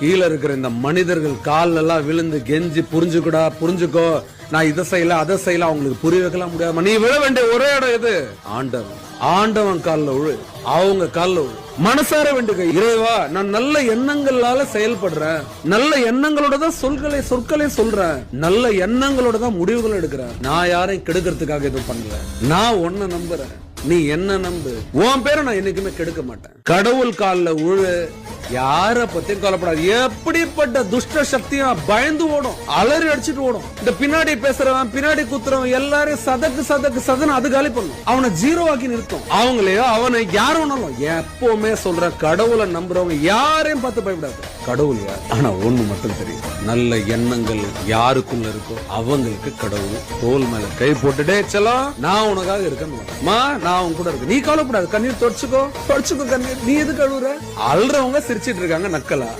கீழே இருக்கிற இந்த மனிதர்கள் கால் எல்லாம் விழுந்து கெஞ்சி புரிஞ்சுக்கோ, நான் இதை செய்யல அதை செய்யல அவங்களுக்கு புரிய வைக்கலாம் முடியாது. நீ விழ வேண்டிய ஒரே இடம் எது? ஆண்டவன் கால்ல விழு, அவங்க கால்ல விழு. மனசார வேண்டுக, இறைவா நான் நல்ல எண்ணங்களால செயல்படுறேன், நல்ல எண்ணங்களோட தான் சொற்களை சொல்றேன், நல்ல எண்ணங்களோட தான் முடிவுகள் எடுக்கிறேன். நான் யாரையும் கெடுக்கிறதுக்காக எதுவும் பண்ணல. நான் உன்னை நம்புறேன், நீ என்ன நம்பு. உன் பேரை நான் என்னைக்குமே கெடுக்க மாட்டேன். கடவுள் கால்ல உழு, யார பத்தியும் கவலைப்படாது. எப்படிப்பட்ட துஷ்ட சக்தியும் பயந்து ஓடும், அலறி அடிச்சுட்டு ஓடும். இந்த பின்னாடி பேசுறவன் பின்னாடி குத்துறவன் எல்லாரையும் சதக்கு அது காலி பண்ணும், அவனை ஜீரோ ஆக்கி நிறுத்தும். அவங்களையோ அவனை யாரும் எப்பவுமே சொல்ற, கடவுளை நம்புறவங்க யாரையும் பார்த்து பயப்படாது. கடவுள் யார்? ஆனா ஒண்ணு மட்டும் தெரியும், நல்ல எண்ணங்கள் யாருக்குள்ள இருக்கோ அவங்களுக்கு கடவுள் தோல் மேல கை போட்டுட்டே செல்லம், நான் உனக்காக இருக்கேன், நான் உன் கூட இருக்கு, நீ கவலைப்படாது, கண்ணீர் தொடச்சுக்கோ கண்ணீர், நீ எது கழுவுற? அல்றவங்க சிரிச்சிட்டு இருக்காங்க நக்கலா.